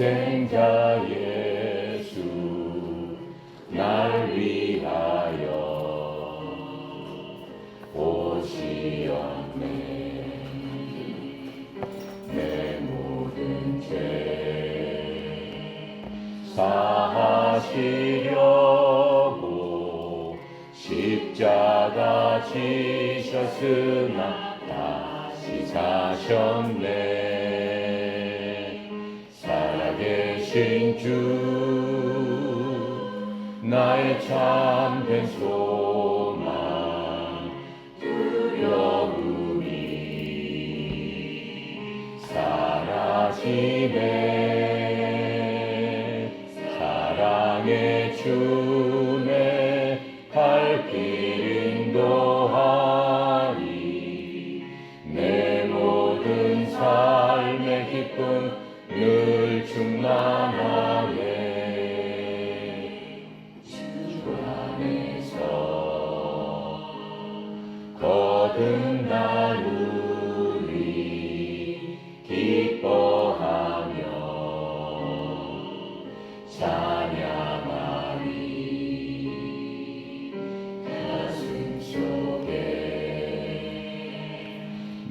독생자 예수 날 위하여 오시었네. 내 모든 죄 사하시려고 십자가 지셨으나 다시 사셨네. 살아계신 주 나의 참된 소망 두려움이 사라지네. 사랑의 주내 갈 길 인도하리. 내 모든 삶의 기쁨 늘 충만하네. 주 안에서 거듭나누리. 기뻐하며 찬양하리. 가슴 속에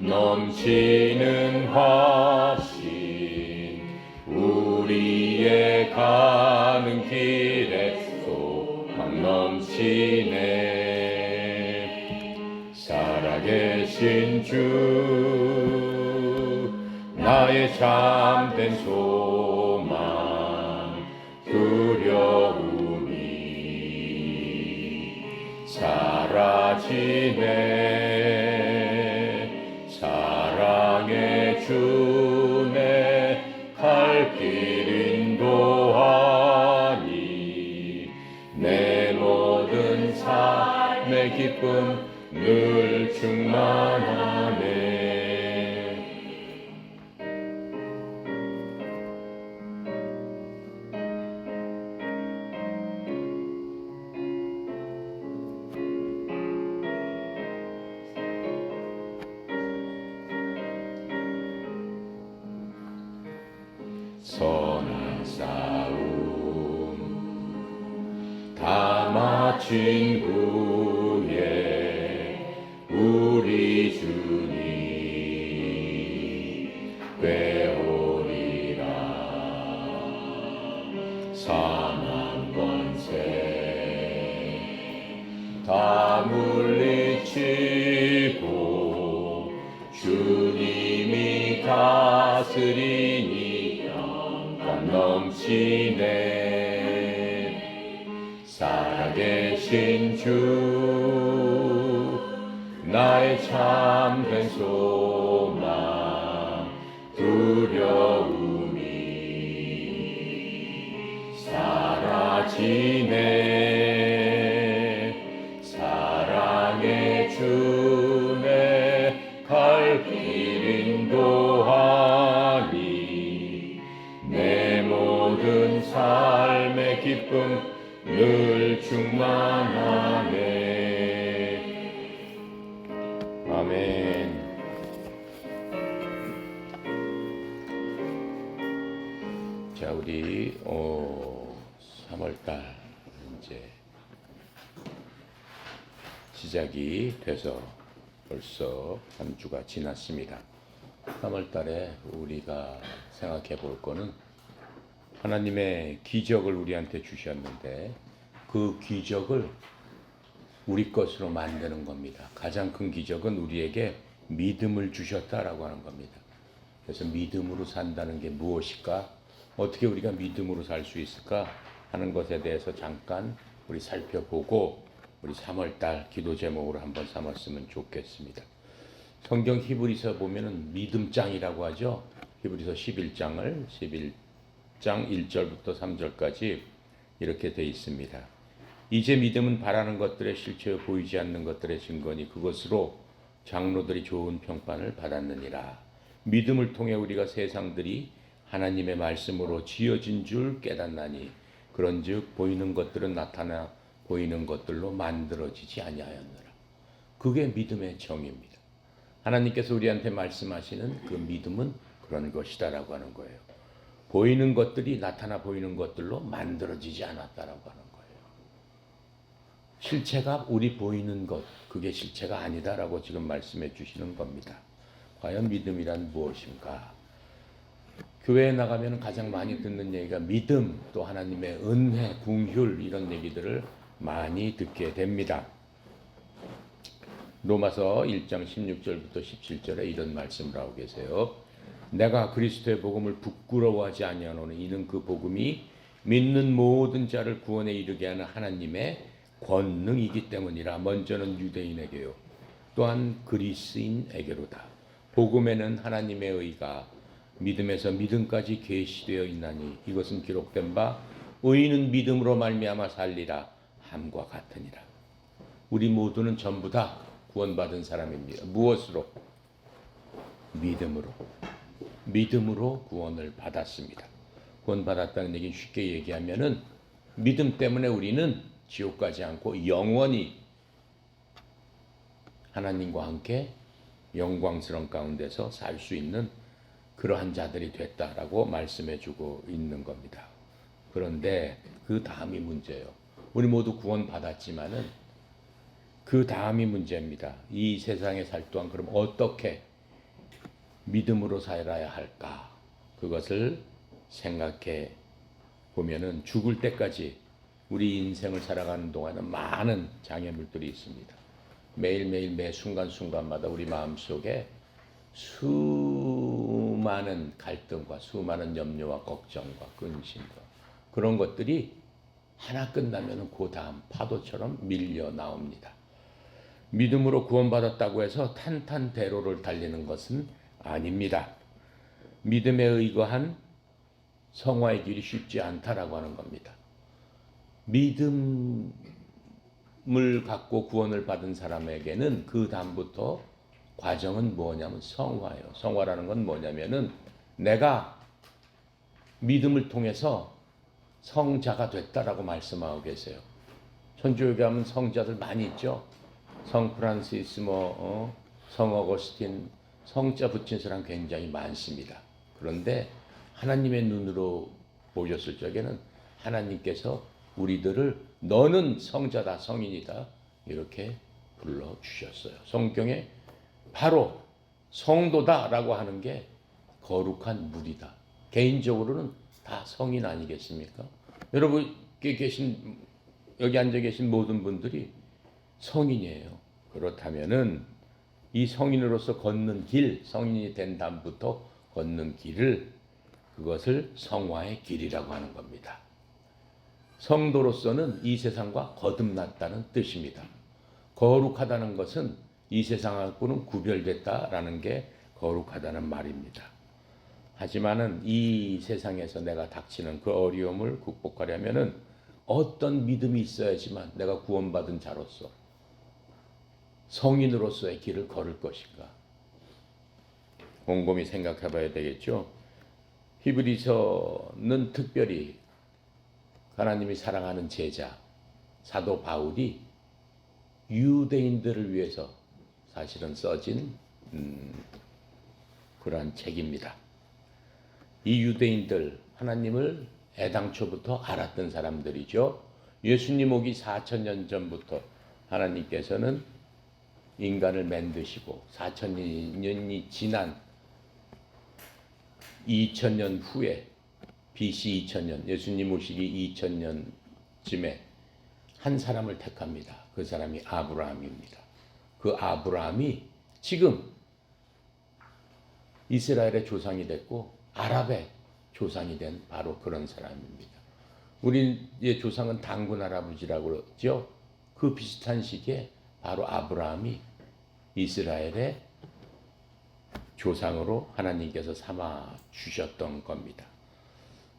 넘치는 확신 우리의 가는 길에 소망 넘치네. 살아계신 주 나의 참된 소망 두려움이 사라지네. 사랑의 주내 갈 길 인도하니. 내 모든 삶의 기쁨 늘 충만하네. 선한 싸움 다 마친 후에 우리 주님 뵈오리라. 사망 권세 다 물리치고 주님이 다스리니 넘치네. 살아계신 주 나의 참된 소망 두려움이 사라지네. 사랑의 주내 갈 길 인도하니. 내 모든 삶의 기쁨 늘 충만하네. 아멘. 자, 우리 3월달 이제 시작이 돼서 벌써 한 주가 지났습니다. 3월달에 우리가 생각해 볼 거는 하나님의 기적을 우리한테 주셨는데 그 기적을 우리 것으로 만드는 겁니다. 가장 큰 기적은 우리에게 믿음을 주셨다라고 하는 겁니다. 그래서 믿음으로 산다는 게 무엇일까? 어떻게 우리가 믿음으로 살 수 있을까? 하는 것에 대해서 잠깐 우리 살펴보고 우리 3월달 기도 제목으로 한번 삼았으면 좋겠습니다. 성경 히브리서 보면은 믿음장이라고 하죠. 히브리서 11장 1절부터 3절까지 이렇게 되어 있습니다. 이제 믿음은 바라는 것들의 실체여 보이지 않는 것들의 증거니 그것으로 장로들이 좋은 평판을 받았느니라. 믿음을 통해 우리가 세상들이 하나님의 말씀으로 지어진 줄 깨닫나니 그런즉 보이는 것들은 나타나 보이는 것들로 만들어지지 아니하였느라. 그게 믿음의 정의입니다. 하나님께서 우리한테 말씀하시는 그 믿음은 그런 것이다라고 하는 거예요. 보이는 것들이 나타나 보이는 것들로 만들어지지 않았다라고 하는 거예요. 실체가 우리 보이는 것, 그게 실체가 아니다라고 지금 말씀해 주시는 겁니다. 과연 믿음이란 무엇인가? 교회에 나가면 가장 많이 듣는 얘기가 믿음, 또 하나님의 은혜, 긍휼 이런 얘기들을 많이 듣게 됩니다. 로마서 1장 16절부터 17절에 이런 말씀을 하고 계세요. 내가 그리스도의 복음을 부끄러워하지 아니하노니 이는 그 복음이 믿는 모든 자를 구원에 이르게 하는 하나님의 권능이기 때문이라. 먼저는 유대인에게요 또한 그리스인에게로다. 복음에는 하나님의 의가 믿음에서 믿음까지 계시되어 있나니 이것은 기록된 바 의인은 믿음으로 말미암아 살리라 함과 같으니라. 우리 모두는 전부 다 구원받은 사람입니다. 무엇으로? 믿음으로. 믿음으로 구원을 받았습니다. 구원받았다는 얘기는 쉽게 얘기하면은 믿음 때문에 우리는 지옥 가지 않고 영원히 하나님과 함께 영광스러운 가운데서 살 수 있는 그러한 자들이 됐다라고 말씀해 주고 있는 겁니다. 그런데 그 다음이 문제예요. 우리 모두 구원 받았지만은 그 다음이 문제입니다. 이 세상에 살 동안 그럼 어떻게 믿음으로 살아야 할까? 그것을 생각해 보면은 죽을 때까지 우리 인생을 살아가는 동안은 많은 장애물들이 있습니다. 매일매일 매 순간순간마다 우리 마음속에 수많은 갈등과 수많은 염려와 걱정과 근심과 그런 것들이 하나 끝나면 그 다음 파도처럼 밀려 나옵니다. 믿음으로 구원받았다고 해서 탄탄대로를 달리는 것은 아닙니다. 믿음에 의거한 성화의 길이 쉽지 않다라고 하는 겁니다. 믿음을 갖고 구원을 받은 사람에게는 그 다음부터 과정은 뭐냐면 성화예요. 성화라는 건 뭐냐면은 내가 믿음을 통해서 성자가 됐다라고 말씀하고 계세요. 천주교에 하면 성자들 많이 있죠. 성 프란시스, 성 어거스틴, 성자 붙인 사람 굉장히 많습니다. 그런데 하나님의 눈으로 보셨을 적에는 하나님께서 우리들을 너는 성자다, 성인이다 이렇게 불러주셨어요. 성경에 바로 성도다라고 하는 게 거룩한 무리다. 개인적으로는 다 성인 아니겠습니까? 여러분 여기 앉아 계신 모든 분들이 성인이에요. 그렇다면은 이 성인으로서 걷는 길, 성인이 된 다음부터 걷는 길을 그것을 성화의 길이라고 하는 겁니다. 성도로서는 이 세상과 거듭났다는 뜻입니다. 거룩하다는 것은 이 세상하고는 구별됐다라는 게 거룩하다는 말입니다. 하지만은 이 세상에서 내가 닥치는 그 어려움을 극복하려면은 어떤 믿음이 있어야지만 내가 구원받은 자로서 성인으로서의 길을 걸을 것인가? 곰곰이 생각해 봐야 되겠죠. 히브리서는 특별히 하나님이 사랑하는 제자 사도 바울이 유대인들을 위해서 사실은 써진 그러한 책입니다. 이 유대인들 하나님을 애당초부터 알았던 사람들이죠. 예수님 오기 4,000년 전부터 하나님께서는 인간을 만드시고 4,000년이 지난 2,000년 후에 BC 2,000년 예수님 오시기 2,000년쯤에 한 사람을 택합니다. 그 사람이 아브라함입니다. 그 아브라함이 지금 이스라엘의 조상이 됐고 아랍의 조상이 된 바로 그런 사람입니다. 우리의 조상은 단군 할아버지라고 그러죠. 그 비슷한 시기에 바로 아브라함이 이스라엘의 조상으로 하나님께서 삼아 주셨던 겁니다.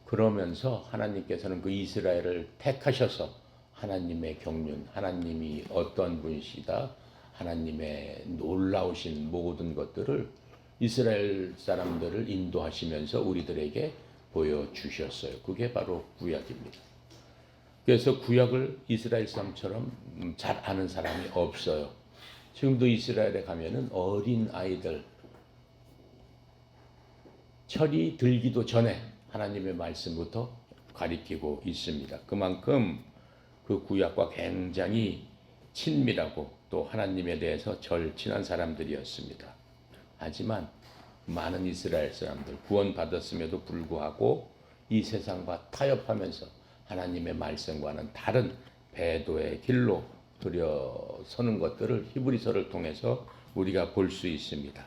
그러면서 하나님께서는 그 이스라엘을 택하셔서 하나님의 경륜, 하나님이 어떤 분이시다, 하나님의 놀라우신 모든 것들을 이스라엘 사람들을 인도하시면서 우리들에게 보여주셨어요. 그게 바로 구약입니다. 그래서 구약을 이스라엘 사람처럼 잘 아는 사람이 없어요. 지금도 이스라엘에 가면은 어린 아이들 철이 들기도 전에 하나님의 말씀부터 가리키고 있습니다. 그만큼 그 구약과 굉장히 친밀하고 또 하나님에 대해서 절친한 사람들이었습니다. 하지만 많은 이스라엘 사람들 구원받았음에도 불구하고 이 세상과 타협하면서 하나님의 말씀과는 다른 배도의 길로 들여서는 것들을 히브리서를 통해서 우리가 볼 수 있습니다.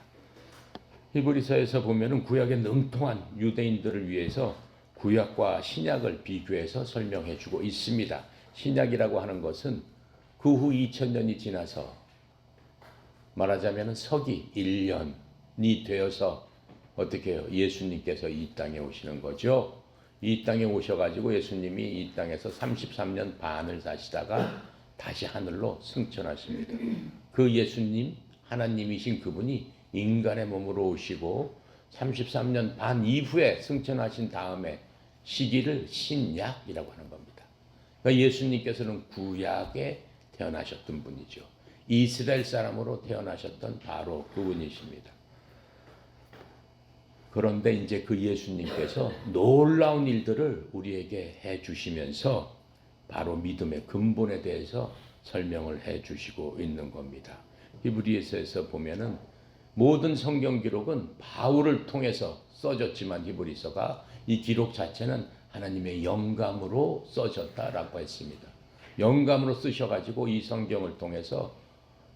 히브리서에서 보면은 구약에 능통한 유대인들을 위해서 구약과 신약을 비교해서 설명해 주고 있습니다. 신약이라고 하는 것은 그 후 2000년이 지나서 말하자면 서기 1년이 되어서 어떻게 해요? 예수님께서 이 땅에 오시는 거죠. 이 땅에 오셔가지고 예수님이 이 땅에서 33년 반을 사시다가 다시 하늘로 승천하십니다. 그 예수님, 하나님이신 그분이 인간의 몸으로 오시고 33년 반 이후에 승천하신 다음에 시기를 신약이라고 하는 겁니다. 그러니까 예수님께서는 구약에 태어나셨던 분이죠. 이스라엘 사람으로 태어나셨던 바로 그분이십니다. 그런데 이제 그 예수님께서 놀라운 일들을 우리에게 해 주시면서 바로 믿음의 근본에 대해서 설명을 해 주시고 있는 겁니다. 히브리서에서 보면은 모든 성경 기록은 바울을 통해서 써졌지만 히브리서가 이 기록 자체는 하나님의 영감으로 써졌다라고 했습니다. 영감으로 쓰셔가지고 이 성경을 통해서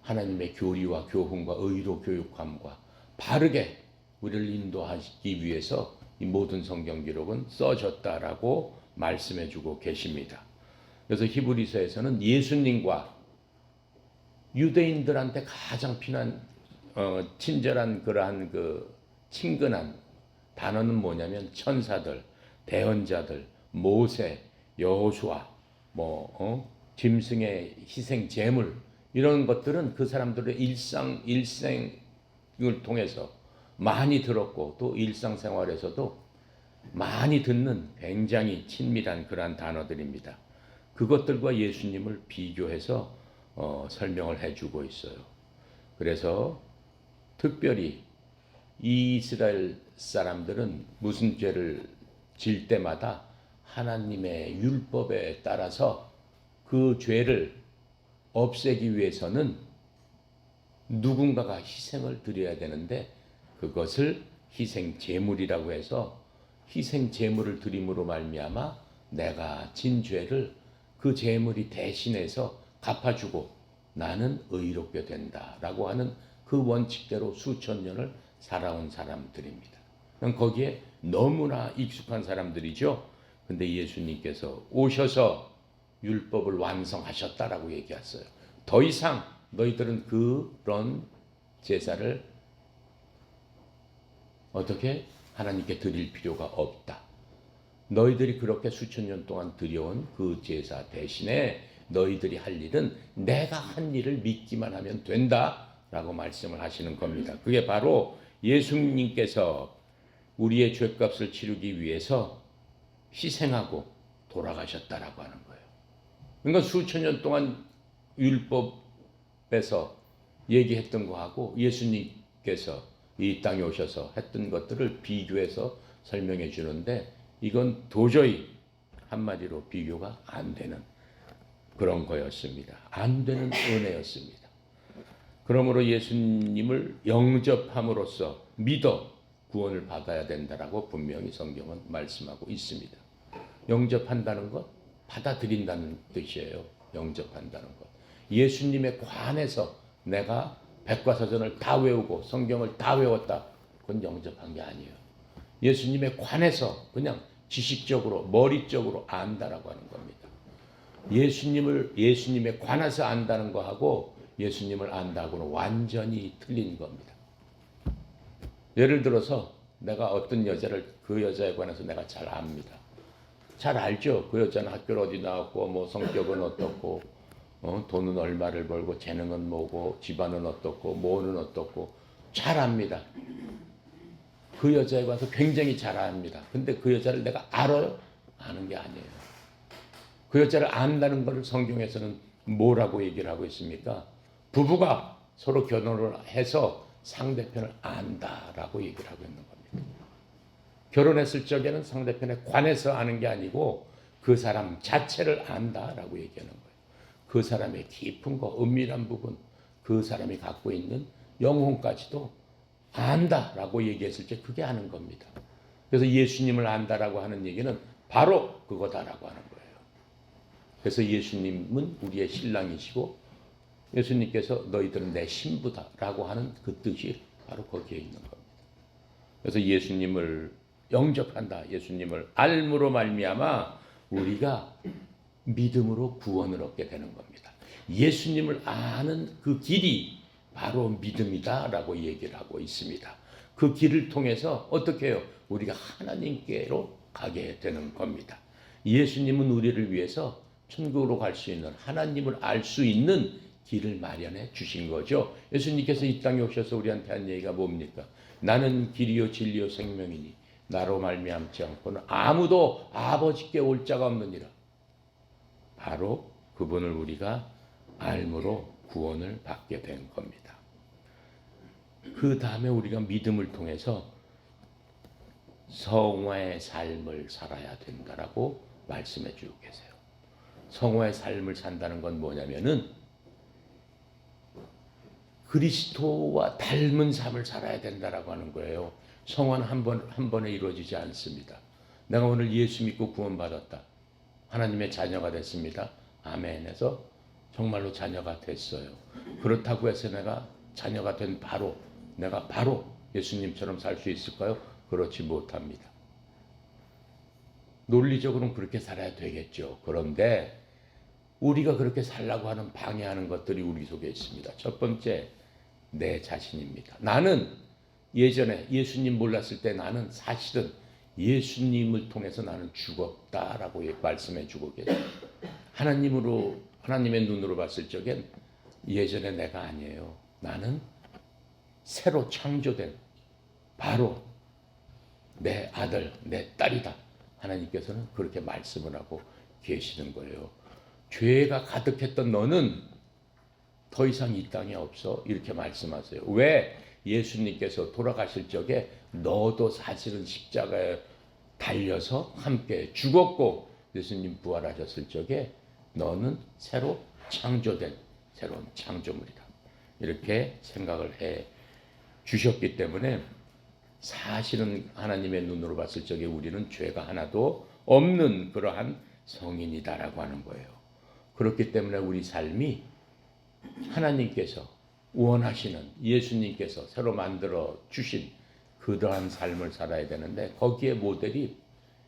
하나님의 교리와 교훈과 의로 교육함과 바르게 우리를 인도하기 위해서 이 모든 성경 기록은 써졌다라고 말씀해주고 계십니다. 그래서 히브리서에서는 예수님과 유대인들한테 가장 친절한 그러한 그 친근한 단어는 뭐냐면 천사들, 대언자들, 모세, 여호수아, 짐승의 희생 제물 이런 것들은 그 사람들의 일생을 통해서 많이 들었고 또 일상생활에서도 많이 듣는 굉장히 친밀한 그러한 단어들입니다. 그것들과 예수님을 비교해서 설명을 해주고 있어요. 그래서 특별히 이스라엘 사람들은 무슨 죄를 질 때마다 하나님의 율법에 따라서 그 죄를 없애기 위해서는 누군가가 희생을 드려야 되는데 그것을 희생 제물이라고 해서 희생 제물을 드림으로 말미암아 내가 진 죄를 그 제물이 대신해서 갚아주고 나는 의롭게 된다라고 하는 그 원칙대로 수천 년을 살아온 사람들입니다. 거기에 너무나 익숙한 사람들이죠. 근데 예수님께서 오셔서 율법을 완성하셨다라고 얘기했어요. 더 이상 너희들은 그런 제사를 어떻게 하나님께 드릴 필요가 없다. 너희들이 그렇게 수천 년 동안 드려온 그 제사 대신에 너희들이 할 일은 내가 한 일을 믿기만 하면 된다라고 말씀을 하시는 겁니다. 그게 바로 예수님께서 우리의 죄값을 치르기 위해서 희생하고 돌아가셨다라고 하는 거예요. 그러니까 수천 년 동안 율법에서 얘기했던 거하고 예수님께서 이 땅에 오셔서 했던 것들을 비교해서 설명해 주는데 이건 도저히 한마디로 비교가 안 되는 그런 거였습니다. 안 되는 은혜였습니다. 그러므로 예수님을 영접함으로써 믿어 구원을 받아야 된다라고 분명히 성경은 말씀하고 있습니다. 영접한다는 것, 받아들인다는 뜻이에요. 영접한다는 것. 예수님에 관해서 내가 백과사전을 다 외우고 성경을 다 외웠다. 그건 영접한 게 아니에요. 예수님에 관해서 그냥 지식적으로 머리적으로 안다라고 하는 겁니다. 예수님에 관해서 안다는 거하고 예수님을 안다고는 완전히 틀린 겁니다. 예를 들어서 내가 어떤 여자를 그 여자에 관해서 내가 잘 압니다. 잘 알죠. 그 여자는 학교를 어디 나왔고 뭐 성격은 어떻고 돈은 얼마를 벌고 재능은 뭐고 집안은 어떻고 뭐는 어떻고 잘 압니다. 그 여자에 관해서 굉장히 잘 압니다. 근데 그 여자를 내가 알아요? 아는 게 아니에요. 그 여자를 안다는 것을 성경에서는 뭐라고 얘기를 하고 있습니까? 부부가 서로 결혼을 해서 상대편을 안다라고 얘기를 하고 있는 겁니다. 결혼했을 적에는 상대편에 관해서 아는 게 아니고 그 사람 자체를 안다라고 얘기하는 거예요. 그 사람의 깊은 거, 은밀한 부분, 그 사람이 갖고 있는 영혼까지도 안다라고 얘기했을 때 그게 아는 겁니다. 그래서 예수님을 안다라고 하는 얘기는 바로 그거다라고 하는 거예요. 그래서 예수님은 우리의 신랑이시고 예수님께서 너희들은 내 신부다라고 하는 그 뜻이 바로 거기에 있는 겁니다. 그래서 예수님을 영접한다, 예수님을 알므로 말미암아 우리가 믿음으로 구원을 얻게 되는 겁니다. 예수님을 아는 그 길이 바로 믿음이다라고 얘기를 하고 있습니다. 그 길을 통해서 어떻게 해요? 우리가 하나님께로 가게 되는 겁니다. 예수님은 우리를 위해서 천국으로 갈 수 있는, 하나님을 알 수 있는 길을 마련해 주신 거죠. 예수님께서 이 땅에 오셔서 우리한테 한 얘기가 뭡니까? 나는 길이요 진리요 생명이니 나로 말미암지 않고는 아무도 아버지께 올 자가 없느니라. 바로 그분을 우리가 알므로 구원을 받게 된 겁니다. 그 다음에 우리가 믿음을 통해서 성화의 삶을 살아야 된다라고 말씀해 주고 계세요. 성화의 삶을 산다는 건 뭐냐면은 그리스도와 닮은 삶을 살아야 된다라고 하는 거예요. 성화는 한 번에 이루어지지 않습니다. 내가 오늘 예수 믿고 구원받았다. 하나님의 자녀가 됐습니다. 아멘 해서 정말로 자녀가 됐어요. 그렇다고 해서 내가 자녀가 된 내가 바로 예수님처럼 살 수 있을까요? 그렇지 못합니다. 논리적으로는 그렇게 살아야 되겠죠. 그런데 우리가 그렇게 살라고 하는 방해하는 것들이 우리 속에 있습니다. 첫 번째, 내 자신입니다. 나는 예전에 예수님 몰랐을 때 나는 사실은 예수님을 통해서 나는 죽었다라고 말씀해 주고 계세요. 하나님의 눈으로 봤을 적엔 예전에 내가 아니에요. 나는 새로 창조된 바로 내 아들, 내 딸이다. 하나님께서는 그렇게 말씀을 하고 계시는 거예요. 죄가 가득했던 너는 더 이상 이 땅에 없어. 이렇게 말씀하세요. 왜? 예수님께서 돌아가실 적에 너도 사실은 십자가에 달려서 함께 죽었고 예수님 부활하셨을 적에 너는 새로 창조된 새로운 창조물이다. 이렇게 생각을 해 주셨기 때문에 사실은 하나님의 눈으로 봤을 적에 우리는 죄가 하나도 없는 그러한 성인이다라고 하는 거예요. 그렇기 때문에 우리 삶이 하나님께서 원하시는 예수님께서 새로 만들어 주신 그러한 삶을 살아야 되는데 거기에 모델이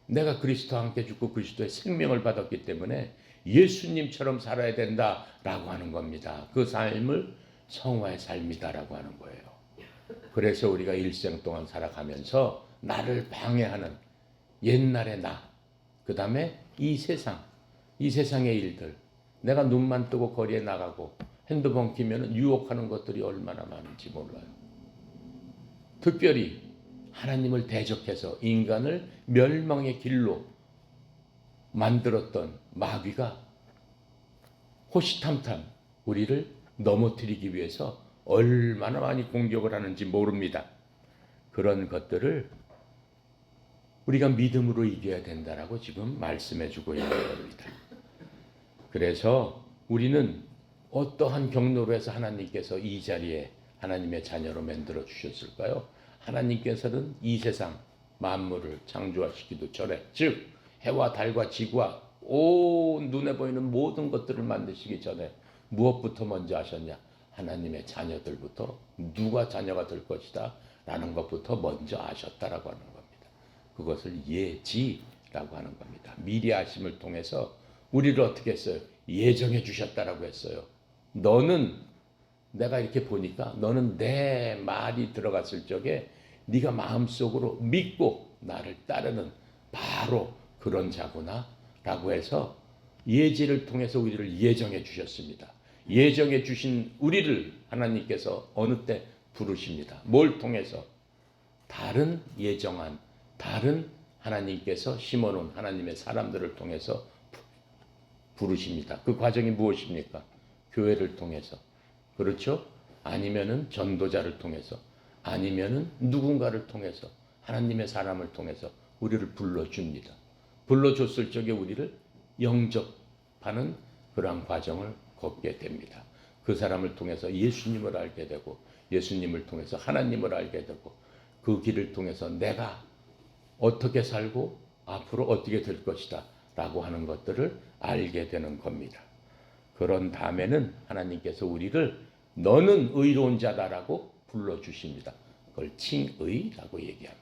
내가 그리스도와 함께 죽고 그리스도의 생명을 받았기 때문에 예수님처럼 살아야 된다라고 하는 겁니다. 그 삶을 성화의 삶이다라고 하는 거예요. 그래서 우리가 일생 동안 살아가면서 나를 방해하는 옛날의 나, 그 다음에 이 세상의 일들, 내가 눈만 뜨고 거리에 나가고 핸드폰 키면 유혹하는 것들이 얼마나 많은지 몰라요. 특별히 하나님을 대적해서 인간을 멸망의 길로 만들었던 마귀가 호시탐탐 우리를 넘어뜨리기 위해서 얼마나 많이 공격을 하는지 모릅니다. 그런 것들을 우리가 믿음으로 이겨야 된다라고 지금 말씀해 주고 있는 겁니다. 그래서 우리는 어떠한 경로로 해서 하나님께서 이 자리에 하나님의 자녀로 만들어 주셨을까요? 하나님께서는 이 세상 만물을 창조하시기도 전에, 즉 해와 달과 지구와 온 눈에 보이는 모든 것들을 만드시기 전에 무엇부터 먼저 하셨냐? 하나님의 자녀들부터 누가 자녀가 될 것이다 라는 것부터 먼저 아셨다라고 하는 겁니다. 그것을 예지라고 하는 겁니다. 미리 아심을 통해서 우리를 어떻게 했어요? 예정해 주셨다라고 했어요. 너는 내가 이렇게 보니까 너는 내 말이 들어갔을 적에 네가 마음속으로 믿고 나를 따르는 바로 그런 자구나 라고 해서 예지를 통해서 우리를 예정해 주셨습니다. 예정해 주신 우리를 하나님께서 어느 때 부르십니다. 뭘 통해서? 다른 예정한 다른 하나님께서 심어놓은 하나님의 사람들을 통해서 부르십니다. 그 과정이 무엇입니까? 교회를 통해서, 그렇죠? 아니면은 전도자를 통해서, 아니면은 누군가를 통해서 하나님의 사람을 통해서 우리를 불러줍니다. 불러줬을 적에 우리를 영접하는 그러한 과정을 걷게 됩니다. 그 사람을 통해서 예수님을 알게 되고 예수님을 통해서 하나님을 알게 되고 그 길을 통해서 내가 어떻게 살고 앞으로 어떻게 될 것이다 라고 하는 것들을 알게 되는 겁니다. 그런 다음에는 하나님께서 우리를 너는 의로운 자다라고 불러주십니다. 그걸 칭의라고 얘기합니다.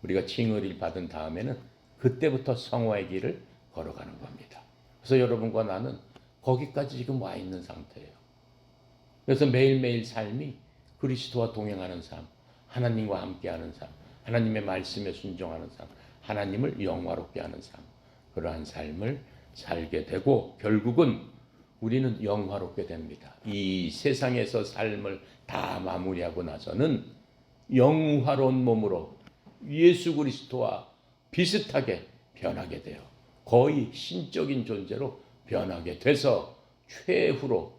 우리가 칭의를 받은 다음에는 그때부터 성화의 길을 걸어가는 겁니다. 그래서 여러분과 나는 거기까지 지금 와 있는 상태예요. 그래서 매일매일 삶이 그리스도와 동행하는 삶, 하나님과 함께하는 삶, 하나님의 말씀에 순종하는 삶, 하나님을 영화롭게 하는 삶, 그러한 삶을 살게 되고 결국은 우리는 영화롭게 됩니다. 이 세상에서 삶을 다 마무리하고 나서는 영화로운 몸으로 예수 그리스도와 비슷하게 변하게 돼요. 거의 신적인 존재로 변하게 돼서 최후로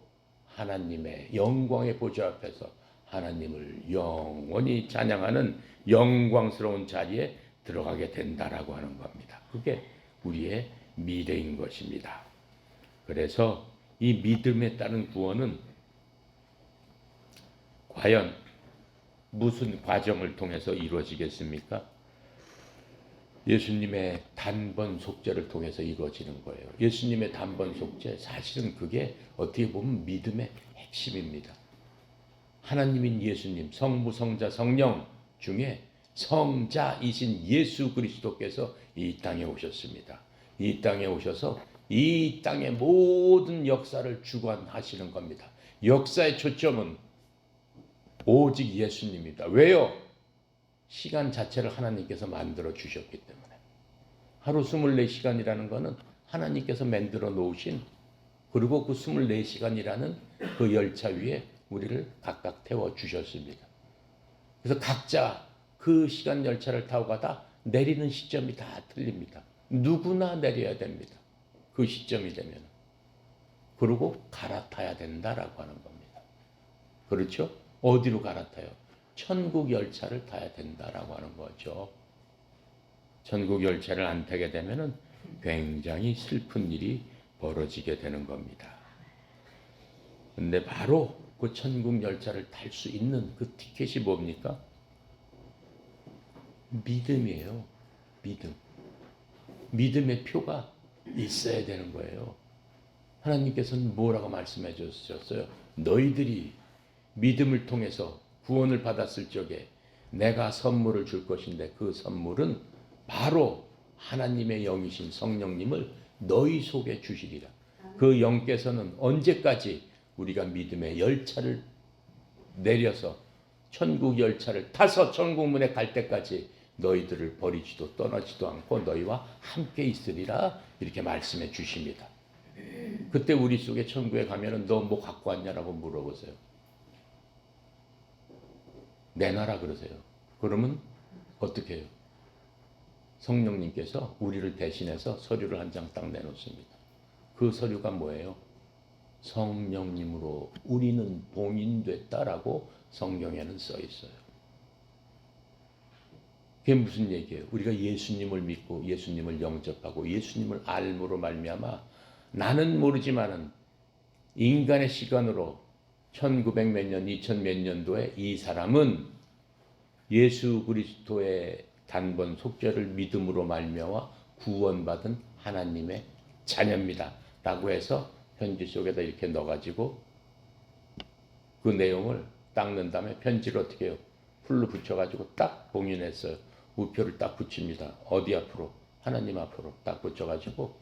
하나님의 영광의 보좌 앞에서 하나님을 영원히 찬양하는 영광스러운 자리에 들어가게 된다라고 하는 겁니다. 그게 우리의 미래인 것입니다. 그래서 이 믿음에 따른 구원은 과연 무슨 과정을 통해서 이루어지겠습니까? 예수님의 단번 속죄를 통해서 이루어지는 거예요. 예수님의 단번 속죄, 사실은 그게 어떻게 보면 믿음의 핵심입니다. 하나님인 예수님, 성부, 성자, 성령 중에 성자이신 예수 그리스도께서 이 땅에 오셨습니다. 이 땅에 오셔서 이 땅의 모든 역사를 주관하시는 겁니다. 역사의 초점은 오직 예수님입니다. 왜요? 시간 자체를 하나님께서 만들어 주셨기 때문에. 하루 24시간이라는 것은 하나님께서 만들어 놓으신, 그리고 그 24시간이라는 그 열차 위에 우리를 각각 태워 주셨습니다. 그래서 각자 그 시간 열차를 타고 가다 내리는 시점이 다 틀립니다. 누구나 내려야 됩니다. 그 시점이 되면. 그리고 갈아타야 된다라고 하는 겁니다. 그렇죠? 어디로 갈아타요? 천국 열차를 타야 된다라고 하는 거죠. 천국 열차를 안 타게 되면은 굉장히 슬픈 일이 벌어지게 되는 겁니다. 근데 바로 그 천국 열차를 탈 수 있는 그 티켓이 뭡니까? 믿음이에요. 믿음. 믿음의 표가 있어야 되는 거예요. 하나님께서는 뭐라고 말씀해 주셨어요? 너희들이 믿음을 통해서 구원을 받았을 적에 내가 선물을 줄 것인데 그 선물은 바로 하나님의 영이신 성령님을 너희 속에 주시리라. 그 영께서는 언제까지 우리가 믿음의 열차를 내려서 천국 열차를 타서 천국문에 갈 때까지 너희들을 버리지도 떠나지도 않고 너희와 함께 있으리라 이렇게 말씀해 주십니다. 그때 우리 속에 천국에 가면은 너 뭐 갖고 왔냐라고 물어보세요. 내놔라 그러세요. 그러면 어떻게 해요? 성령님께서 우리를 대신해서 서류를 한 장 딱 내놓습니다. 그 서류가 뭐예요? 성령님으로 우리는 봉인됐다라고 성경에는 써 있어요. 그게 무슨 얘기예요? 우리가 예수님을 믿고 예수님을 영접하고 예수님을 알므로 말미암아 나는 모르지만은 인간의 시간으로 1900 몇 년, 2000 몇 년도에 이 사람은 예수 그리스도의 단번 속죄를 믿음으로 말미암아 구원받은 하나님의 자녀입니다. 라고 해서 편지 속에다 이렇게 넣어가지고 그 내용을 닦는 다음에 편지를 어떻게 해요? 풀로 붙여가지고 딱 봉인했어요. 우표를 딱 붙입니다. 어디 앞으로? 하나님 앞으로 딱 붙여가지고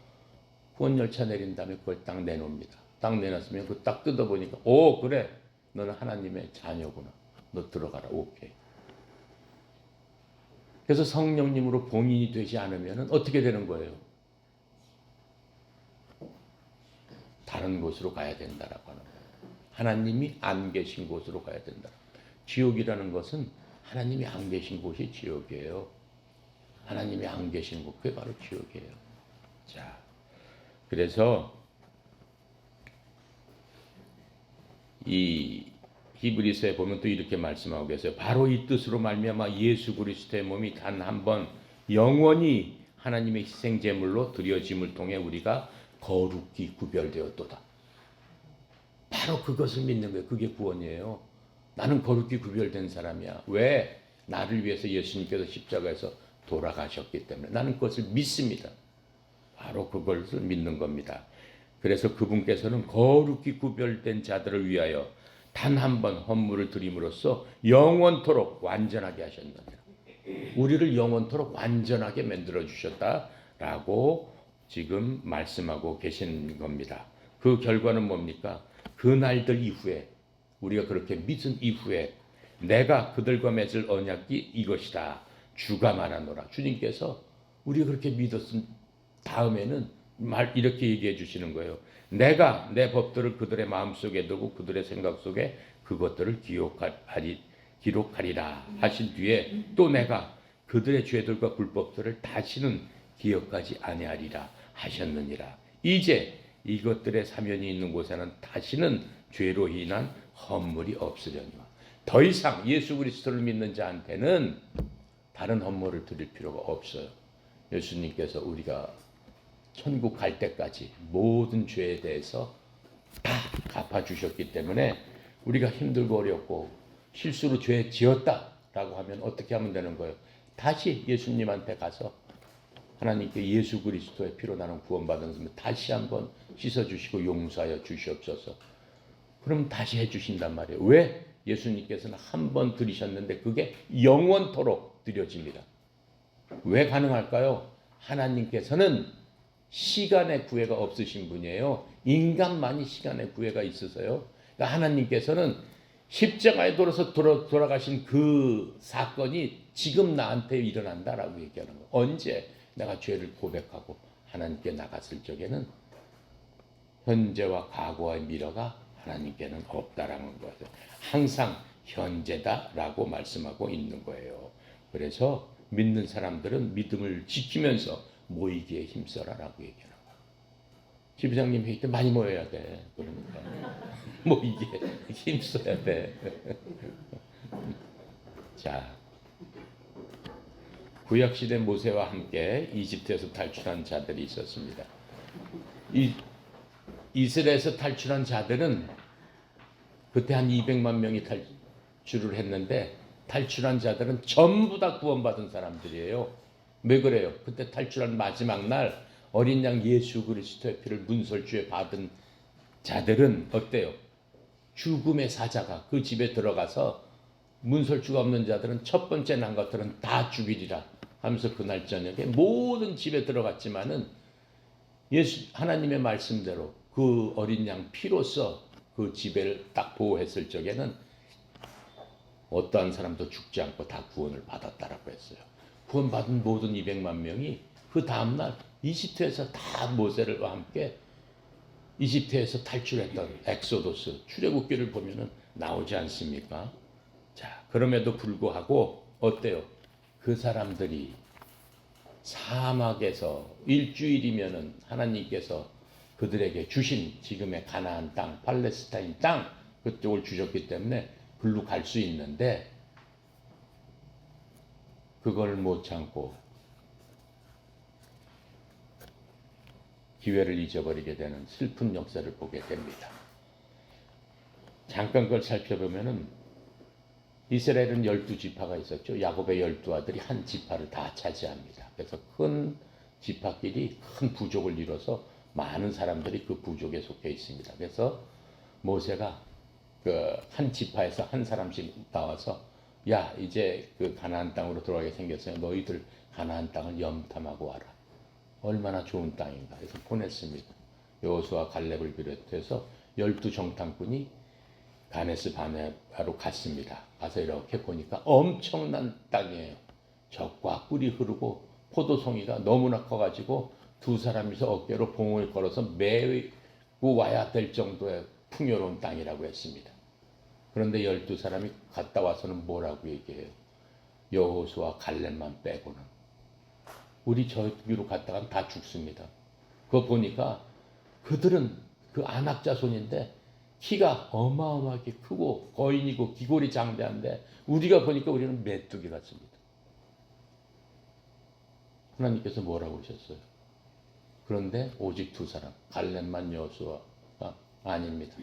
구원열차 내린 다음에 그걸 딱 내놓습니다. 딱 내놨으면 그거 딱 뜯어보니까 오 그래 너는 하나님의 자녀구나. 너 들어가라. 오케이. 그래서 성령님으로 봉인이 되지 않으면 어떻게 되는 거예요? 다른 곳으로 가야 된다라고 하는 거예요. 하나님이 안 계신 곳으로 가야 된다. 지옥이라는 것은 하나님이 안 계신 곳이 지옥이에요. 하나님이 안 계신 곳, 그게 바로 지옥이에요. 자, 그래서 이 히브리서에 보면 또 이렇게 말씀하고 계세요. 바로 이 뜻으로 말미암아 예수 그리스도의 몸이 단 한 번 영원히 하나님의 희생 제물로 드려짐을 통해 우리가 거룩히 구별되었도다. 바로 그것을 믿는 거예요. 그게 구원이에요. 나는 거룩히 구별된 사람이야. 왜? 나를 위해서 예수님께서 십자가에서 돌아가셨기 때문에 나는 그것을 믿습니다. 바로 그것을 믿는 겁니다. 그래서 그분께서는 거룩히 구별된 자들을 위하여 단 한 번 헌물을 드림으로써 영원토록 완전하게 하셨느니라. 우리를 영원토록 완전하게 만들어 주셨다라고 지금 말씀하고 계신 겁니다. 그 결과는 뭡니까? 그 날들 이후에 우리가 그렇게 믿은 이후에 내가 그들과 맺을 언약이 이것이다. 주가 말하노라. 주님께서 우리가 그렇게 믿었은 다음에는 이렇게 얘기해 주시는 거예요. 내가 내 법들을 그들의 마음속에 두고 그들의 생각 속에 그것들을 기록하리라 하신 뒤에 또 내가 그들의 죄들과 불법들을 다시는 기억하지 아니하리라 하셨느니라. 이제 이것들의 사면이 있는 곳에는 다시는 죄로 인한 헌물이 없으려니와. 더 이상 예수 그리스도를 믿는 자한테는 다른 헌물을 드릴 필요가 없어요. 예수님께서 우리가 천국 갈 때까지 모든 죄에 대해서 다 갚아주셨기 때문에 우리가 힘들고 어렵고 실수로 죄 지었다라고 하면 어떻게 하면 되는 거예요? 다시 예수님한테 가서 하나님께 예수 그리스도의 피로 나는 구원받은 사람 다시 한번 씻어주시고 용서하여 주시옵소서. 그럼 다시 해주신단 말이에요. 왜? 예수님께서는 한 번 드리셨는데 그게 영원토록 드려집니다. 왜 가능할까요? 하나님께서는 시간의 구애가 없으신 분이에요. 인간만이 시간의 구애가 있으세요. 그러니까 하나님께서는 십자가에 돌아서 돌아가신 그 사건이 지금 나한테 일어난다라고 얘기하는 거예요. 언제 내가 죄를 고백하고 하나님께 나갔을 적에는 현재와 과거의 미래가 하나님께는 없다라는 거예요. 항상 현재다라고 말씀하고 있는 거예요. 그래서 믿는 사람들은 믿음을 지키면서 모이기에 힘써라라고 얘기하는 거예요. 지부장님 회의 때 많이 모여야 돼. 그러니까 모이기에 힘써야 돼. 자, 구약시대 모세와 함께 이집트에서 탈출한 자들이 있었습니다. 이스라엘에서 탈출한 자들은 그때 한 200만 명이 탈출을 했는데 탈출한 자들은 전부 다 구원받은 사람들이에요. 왜 그래요? 그때 탈출한 마지막 날 어린 양 예수 그리스도의 피를 문설주에 받은 자들은 어때요? 죽음의 사자가 그 집에 들어가서 문설주가 없는 자들은 첫 번째 난 것들은 다 죽이리라 하면서 그날 저녁에 모든 집에 들어갔지만은 예수 하나님의 말씀대로 그 어린 양 피로써 그 집을 딱 보호했을 적에는 어떠한 사람도 죽지 않고 다 구원을 받았다라고 했어요. 구원받은 모든 200만 명이 그 다음날 이집트에서 다 모세와 함께 이집트에서 탈출했던 엑소도스 출애굽기를 보면은 나오지 않습니까? 자, 그럼에도 불구하고 어때요? 그 사람들이 사막에서 일주일이면은 하나님께서 그들에게 주신 지금의 가나안 땅, 팔레스타인 땅 그쪽을 주셨기 때문에 글로 갈 수 있는데 그걸 못 참고 기회를 잊어버리게 되는 슬픈 역사를 보게 됩니다. 잠깐 그걸 살펴보면은 이스라엘은 12지파가 있었죠. 야곱의 12아들이 한 지파를 다 차지합니다. 그래서 큰 지파끼리 큰 부족을 이뤄서 많은 사람들이 그 부족에 속해 있습니다. 그래서 모세가 그 한 지파에서 한 사람씩 나와서 야 이제 그 가나안 땅으로 들어가게 생겼어요. 너희들 가나안 땅을 염탐하고 와라. 얼마나 좋은 땅인가 해서 보냈습니다. 여호수아 갈렙을 비롯해서 12정탐꾼이 가네스 바네아로 갔습니다. 가서 이렇게 보니까 엄청난 땅이에요. 적과 꿀이 흐르고 포도송이가 너무나 커가지고 두 사람이서 어깨로 봉을 걸어서 메고 와야 될 정도의 풍요로운 땅이라고 했습니다. 그런데 12사람이 갔다 와서는 뭐라고 얘기해요? 여호수아 갈렙만 빼고는 우리 저기로 갔다가는 다 죽습니다. 그거 보니까 그들은 그 안악 자손인데 키가 어마어마하게 크고 거인이고 기골이 장대한데 우리가 보니까 우리는 메뚜기 같습니다. 하나님께서 뭐라고 하셨어요? 그런데 오직 두 사람, 갈렙만 여호수아가 아닙니다.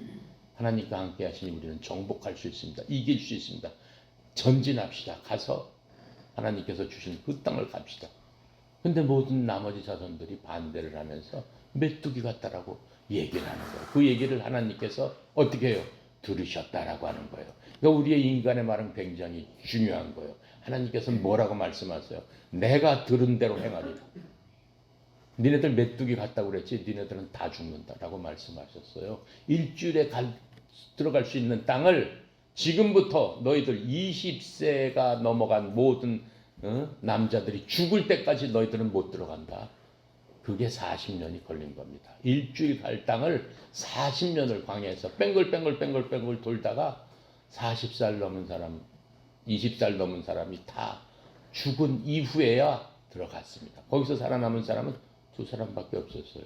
하나님과 함께 하시니 우리는 정복할 수 있습니다. 이길 수 있습니다. 전진합시다. 가서 하나님께서 주신 그 땅을 갑시다. 근데 모든 나머지 자손들이 반대를 하면서 메뚜기 같다라고 얘기를 하는 거예요. 그 얘기를 하나님께서 어떻게 해요? 들으셨다라고 하는 거예요. 그러니까 우리의 인간의 말은 굉장히 중요한 거예요. 하나님께서는 뭐라고 말씀하세요? 내가 들은 대로 행하리라. 니네들 메뚜기 같다고 그랬지 니네들은 다 죽는다라고 말씀하셨어요. 일주일에 들어갈 수 있는 땅을 지금부터 너희들 20세가 넘어간 모든 남자들이 죽을 때까지 너희들은 못 들어간다. 그게 40년이 걸린 겁니다. 일주일 갈 땅을 40년을 광야에서 뺑글뺑글 돌다가 40살 넘은 사람, 20살 넘은 사람이 다 죽은 이후에야 들어갔습니다. 거기서 살아남은 사람은 두 사람밖에 없었어요.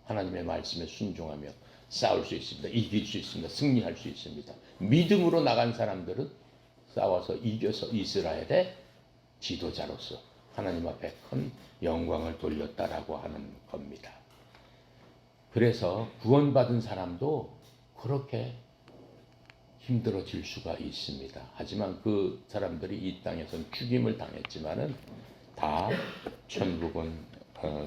하나님의 말씀에 순종하며 싸울 수 있습니다. 이길 수 있습니다. 승리할 수 있습니다. 믿음으로 나간 사람들은 싸워서 이겨서 이스라엘의 지도자로서 하나님 앞에 큰 영광을 돌렸다라고 하는 겁니다. 그래서 구원받은 사람도 그렇게 힘들어질 수가 있습니다. 하지만 그 사람들이 이 땅에서는 죽임을 당했지만은 다 천국은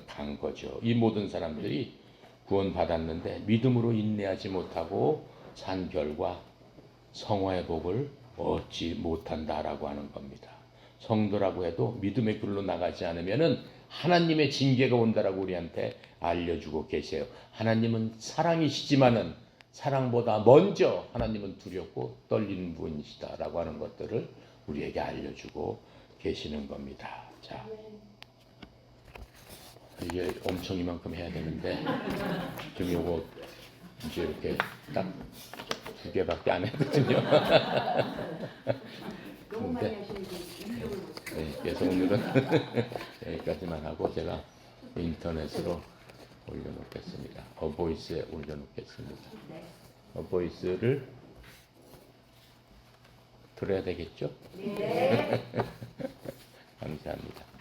간 거죠. 이 모든 사람들이 구원받았는데 믿음으로 인내하지 못하고 산 결과 성화의 복을 얻지 못한다라고 하는 겁니다. 성도라고 해도 믿음의 길로 나가지 않으면은 하나님의 징계가 온다라고 우리한테 알려주고 계세요. 하나님은 사랑이시지만은 사랑보다 먼저 하나님은 두렵고 떨리는 분이시다라고 하는 것들을 우리에게 알려주고 계시는 겁니다. 자, 이게 엄청 이만큼 해야 되는데 지금 요거 이제 이렇게 딱 2개밖에 안 했거든요. 근데 네, 그래서 오늘은 여기까지만 하고 제가 인터넷으로 올려놓겠습니다. 어보이스에 올려놓겠습니다. 어보이스를 들어야 되겠죠? 네. 감사합니다.